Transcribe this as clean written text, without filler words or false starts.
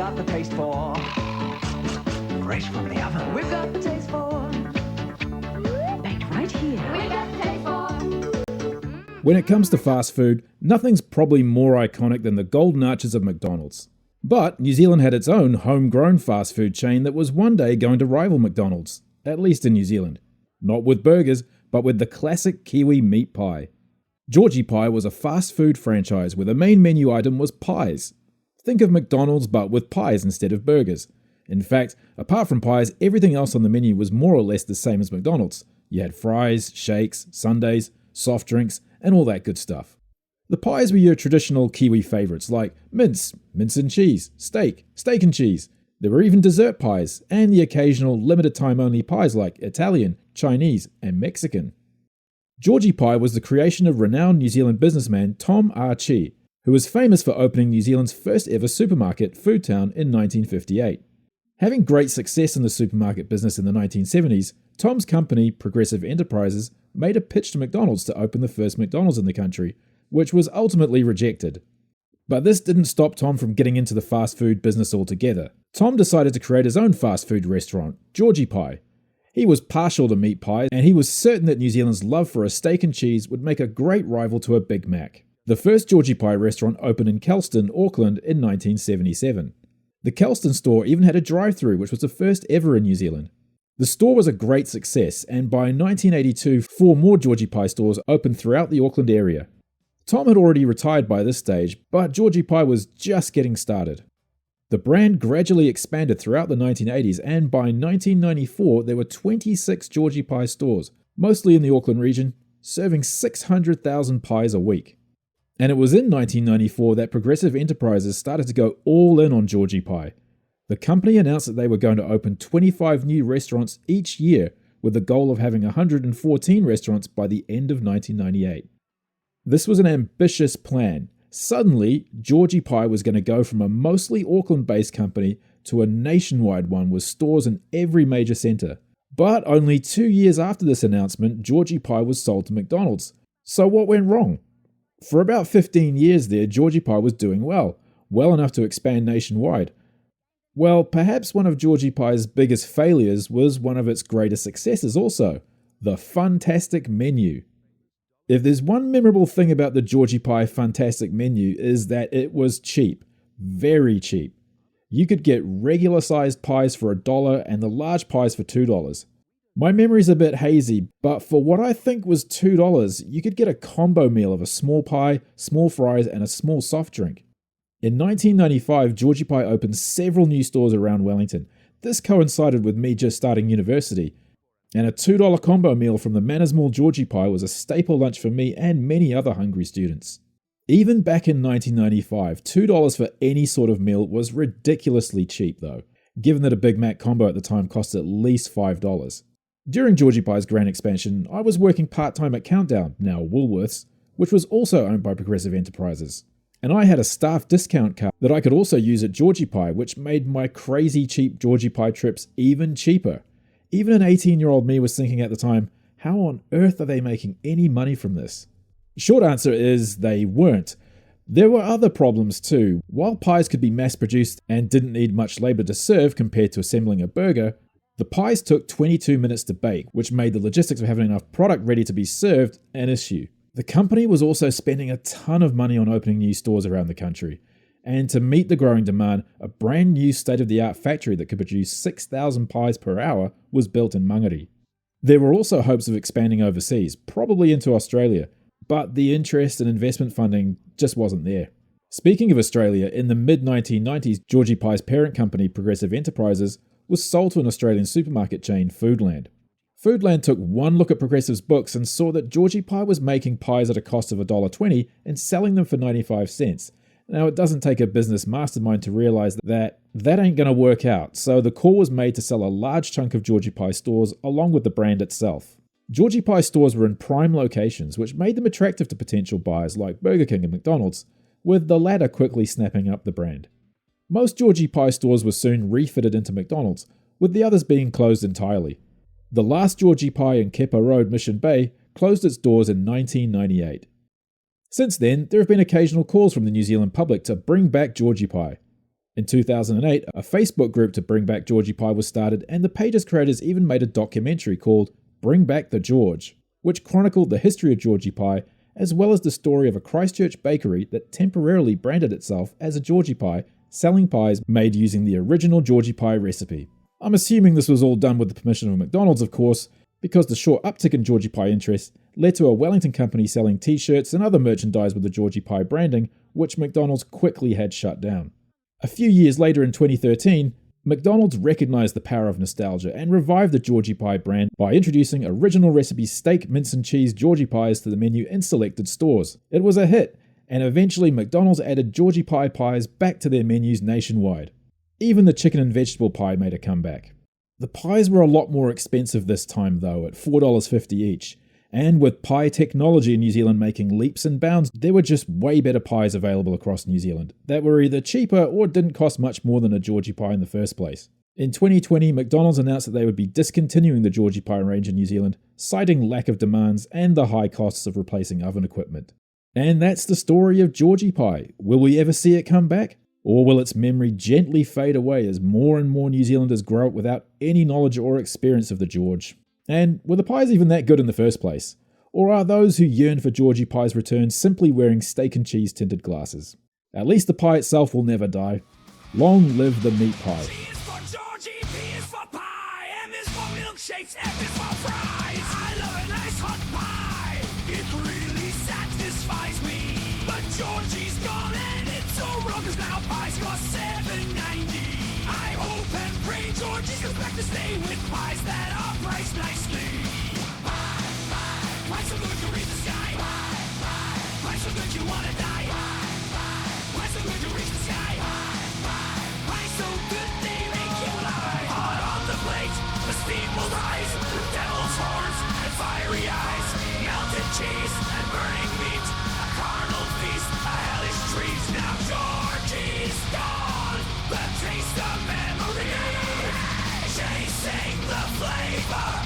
got the taste for fresh from the oven. We've got the taste for baked right here. We got the taste for. When it comes to fast food, nothing's probably more iconic than the golden arches of McDonald's. But New Zealand had its own homegrown fast food chain that was one day going to rival McDonald's, at least in New Zealand. Not with burgers, but with the classic Kiwi meat pie. Georgie Pie was a fast food franchise where the main menu item was pies. Think of McDonald's but with pies instead of burgers. In fact, apart from pies, everything else on the menu was more or less the same as McDonald's. You had fries, shakes, sundaes, soft drinks, and all that good stuff. The pies were your traditional Kiwi favourites like mince and cheese, steak and cheese. There were even dessert pies, and the occasional limited time only pies like Italian, Chinese, and Mexican. Georgie Pie was the creation of renowned New Zealand businessman Tom R. Chi, who was famous for opening New Zealand's first ever supermarket, Foodtown, in 1958. Having great success in the supermarket business in the 1970s, Tom's company, Progressive Enterprises, made a pitch to McDonald's to open the first McDonald's in the country, which was ultimately rejected. But this didn't stop Tom from getting into the fast food business altogether. Tom decided to create his own fast food restaurant, Georgie Pie. He was partial to meat pies, and he was certain that New Zealand's love for a steak and cheese would make a great rival to a Big Mac. The first Georgie Pie restaurant opened in Kelston, Auckland in 1977. The Kelston store even had a drive-thru, which was the first ever in New Zealand. The store was a great success, and by 1982, 4 more Georgie Pie stores opened throughout the Auckland area. Tom had already retired by this stage, but Georgie Pie was just getting started. The brand gradually expanded throughout the 1980s, and by 1994 there were 26 Georgie Pie stores, mostly in the Auckland region, serving 600,000 pies a week. And it was in 1994 that Progressive Enterprises started to go all in on Georgie Pie. The company announced that they were going to open 25 new restaurants each year, with the goal of having 114 restaurants by the end of 1998. This was an ambitious plan. Suddenly, Georgie Pie was going to go from a mostly Auckland-based company to a nationwide one with stores in every major centre. But only 2 years after this announcement, Georgie Pie was sold to McDonald's. So what went wrong? For about 15 years there, Georgie Pie was doing well enough to expand nationwide. Well, perhaps one of Georgie Pie's biggest failures was one of its greatest successes also, the Funtastic Menu. If there's one memorable thing about the Georgie Pie Funtastic Menu is that it was cheap, very cheap. You could get regular sized pies for $1 and the large pies for $2. My memory's a bit hazy, but for what I think was $2, you could get a combo meal of a small pie, small fries, and a small soft drink. In 1995, Georgie Pie opened several new stores around Wellington. This coincided with me just starting university, and a $2 combo meal from the Manners Mall Georgie Pie was a staple lunch for me and many other hungry students. Even back in 1995, $2 for any sort of meal was ridiculously cheap though, given that a Big Mac combo at the time cost at least $5. During Georgie Pie's grand expansion, I was working part-time at Countdown, now Woolworths, which was also owned by Progressive Enterprises. And I had a staff discount card that I could also use at Georgie Pie, which made my crazy cheap Georgie Pie trips even cheaper. Even an 18-year-old me was thinking at the time, how on earth are they making any money from this? Short answer is they weren't. There were other problems too. While pies could be mass-produced and didn't need much labour to serve compared to assembling a burger, the pies took 22 minutes to bake, which made the logistics of having enough product ready to be served an issue. The company was also spending a ton of money on opening new stores around the country. And to meet the growing demand, a brand new state-of-the-art factory that could produce 6,000 pies per hour was built in Mangere. There were also hopes of expanding overseas, probably into Australia, but the interest and investment funding just wasn't there. Speaking of Australia, in the mid-1990s, Georgie Pie's parent company, Progressive Enterprises, was sold to an Australian supermarket chain, Foodland. Foodland took one look at Progressive's books and saw that Georgie Pie was making pies at a cost of $1.20 and selling them for 95 cents. Now, it doesn't take a business mastermind to realise that ain't going to work out, so the call was made to sell a large chunk of Georgie Pie stores along with the brand itself. Georgie Pie stores were in prime locations, which made them attractive to potential buyers like Burger King and McDonald's, with the latter quickly snapping up the brand. Most Georgie Pie stores were soon refitted into McDonald's, with the others being closed entirely. The last Georgie Pie in Kepa Road, Mission Bay, closed its doors in 1998. Since then, there have been occasional calls from the New Zealand public to bring back Georgie Pie. In 2008, a Facebook group to bring back Georgie Pie was started, and the page's creators even made a documentary called Bring Back the George, which chronicled the history of Georgie Pie, as well as the story of a Christchurch bakery that temporarily branded itself as a Georgie Pie, selling pies made using the original Georgie Pie recipe. I'm assuming this was all done with the permission of McDonald's, of course, because the short uptick in Georgie Pie interest led to a Wellington company selling t-shirts and other merchandise with the Georgie Pie branding, which McDonald's quickly had shut down. A few years later in 2013, McDonald's recognised the power of nostalgia and revived the Georgie Pie brand by introducing original recipe steak, mince and cheese Georgie Pies to the menu in selected stores. It was a hit, and eventually McDonald's added Georgie Pie pies back to their menus nationwide. Even the chicken and vegetable pie made a comeback. The pies were a lot more expensive this time though, at $4.50 each. And with pie technology in New Zealand making leaps and bounds, there were just way better pies available across New Zealand that were either cheaper or didn't cost much more than a Georgie Pie in the first place. In 2020, McDonald's announced that they would be discontinuing the Georgie Pie range in New Zealand, citing lack of demands and the high costs of replacing oven equipment. And that's the story of Georgie Pie. Will we ever see it come back? Or will its memory gently fade away as more and more New Zealanders grow up without any knowledge or experience of the George? And were the pies even that good in the first place? Or are those who yearn for Georgie Pie's return simply wearing steak and cheese tinted glasses? At least the pie itself will never die. Long live the meat pie. G is for Georgie, P is for pie, M is for milkshakes, F is for fries. I love a nice hot pie. It really satisfies me. But Georgie's gone and it's so wrong, 'cause now pies cost $7.90. I hope and pray Georgie's comes back to stay with pies that are priced nicely. Pie, pie, pie so good you reach the sky. Pie, pie, pie so good you wanna die. Pie, pie, pie so good you reach the sky. Pie, pie, pie so good they make you lie. Hot on the plate, the steam will rise. Devil's horns and fiery eyes. Melted cheese and burning meat. A carnal feast, a hellish treat. Now Georgie's gone. The taste of memory. Chasing the flavor.